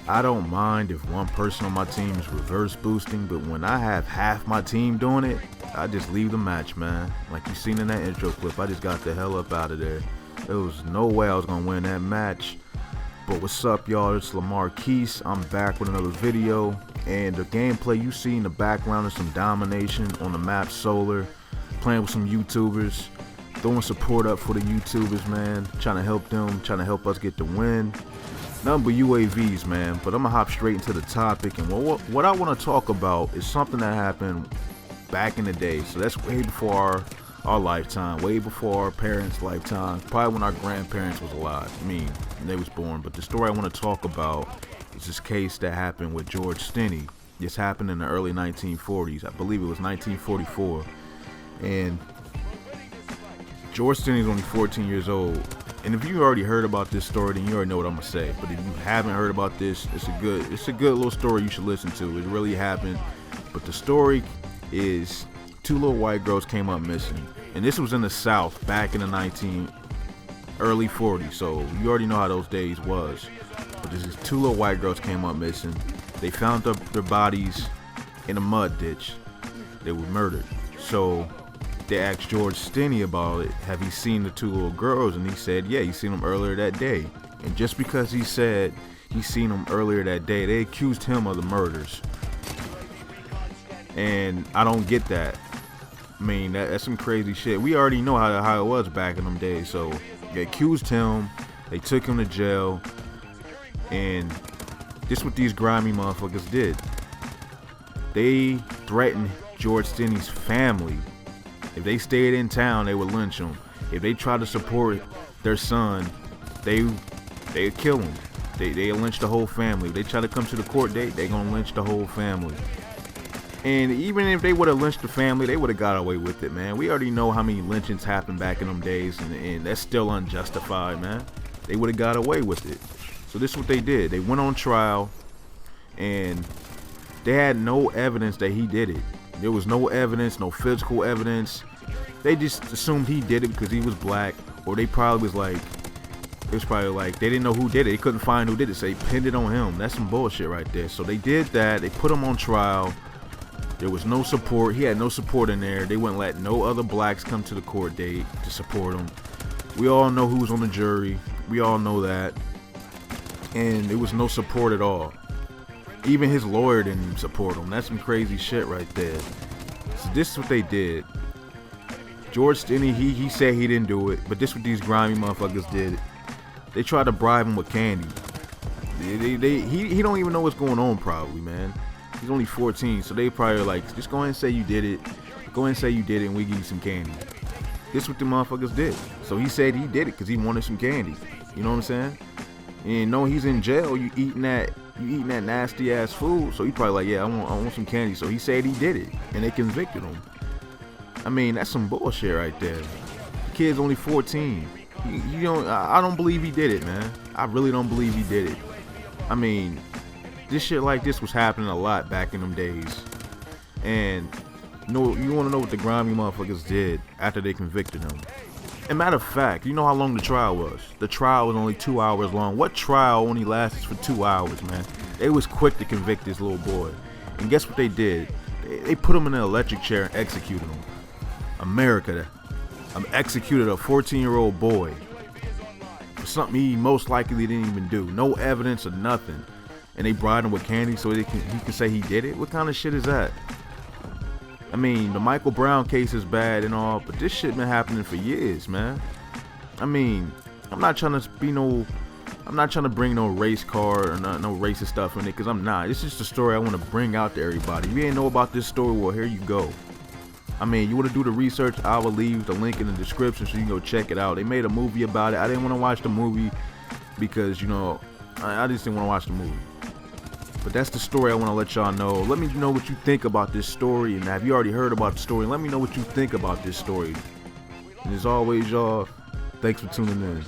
I don't mind if one person on my team is reverse boosting, but when I have half my team doing it, I just leave the match, man. Like you seen in that intro clip, I just got the hell up out of there. There was no way I was gonna win that match. But what's up, y'all? It's LaMarquis. I'm back with another video, and the gameplay you see in the background is some domination on the map Solar, playing with some YouTubers, throwing support up for the YouTubers, man, trying to help them, trying to help us get the win. Nothing but UAVs, man. But I'm gonna hop straight into the topic, and what I want to talk about is something that happened back in the day. So that's way before our lifetime, way before our parents' lifetime, probably when our grandparents was alive. I mean, when they was born. But the story I want to talk about is this case that happened with George Stinney. This happened in the early 1940s. I believe it was 1944. And George Stinney is only 14 years old. And if you already heard about this story, then you already know what I'm gonna say. But if you haven't heard about this, it's a good little story you should listen to. It really happened. But the story is two little white girls came up missing, and this was in the South back in the early 40s. So you already know how those days was. But these two little white girls came up missing. They found their bodies in a mud ditch. They were murdered. So they asked George Stinney about it. Have he seen the two little girls? And he said, yeah, he seen them earlier that day. And just because he said he seen them earlier that day, they accused him of the murders. And I don't get that. I mean, that's some crazy shit. We already know how it was back in them days. So they accused him. They took him to jail. And this is what these grimy motherfuckers did. They threatened George Stinney's family. If they stayed in town, they would lynch him. If they tried to support their son, they'd kill him. They lynch the whole family. If they try to come to the court date, they gonna lynch the whole family. And even if they would have lynched the family, they would have got away with it, man. We already know how many lynchings happened back in them days, and that's still unjustified, man. They would have got away with it. So this is what they did. They went on trial, and they had no evidence that he did it. There was no evidence, no physical evidence. They just assumed he did it because he was black, or they probably was like, they didn't know who did it. They couldn't find who did it, so they pinned it on him. That's some bullshit right there. So they did that. They put him on trial. There was no support. He had no support in there. They wouldn't let no other blacks come to the court date to support him. We all know who was on the jury. We all know that. And there was no support at all. Even his lawyer didn't even support him. That's some crazy shit right there. So this is what they did. George Stinney, he said he didn't do it, but this is what these grimy motherfuckers did. They tried to bribe him with candy. He don't even know what's going on probably, man. He's only 14, so they probably like, just go ahead and say you did it. Go ahead and say you did it, and we give you some candy. This is what the motherfuckers did. So he said he did it because he wanted some candy. You know what I'm saying? And knowing he's in jail, you eating that nasty ass food. So he probably like, yeah, I want some candy. So he said he did it, and they convicted him. I mean, that's some bullshit right there. The kid's only 14. I don't believe he did it, man. I really don't believe he did it. I mean, this shit like this was happening a lot back in them days. And you want to know what the grimy motherfuckers did after they convicted him? And matter of fact, you know how long the trial was? The trial was only 2 hours long. What trial only lasted for 2 hours, man? They was quick to convict this little boy. And guess what they did? They put him in an electric chair and executed him. America executed a 14-year-old boy for something he most likely didn't even do. No evidence or nothing. And they bribed him with candy so he can say he did it? What kind of shit is that? I mean, the Michael Brown case is bad and all, but this shit been happening for years, man. I mean, I'm not trying to bring no race card or no racist stuff in it, because I'm not. It's just a story I want to bring out to everybody. If you ain't know about this story, well, here you go. I mean, you want to do the research, I will leave the link in the description so you can go check it out. They made a movie about it. I didn't want to watch the movie because, I just didn't want to watch the movie. But that's the story I want to let y'all know. Let me know what you think about this story. And have you already heard about the story? Let me know what you think about this story. And as always, y'all, thanks for tuning in.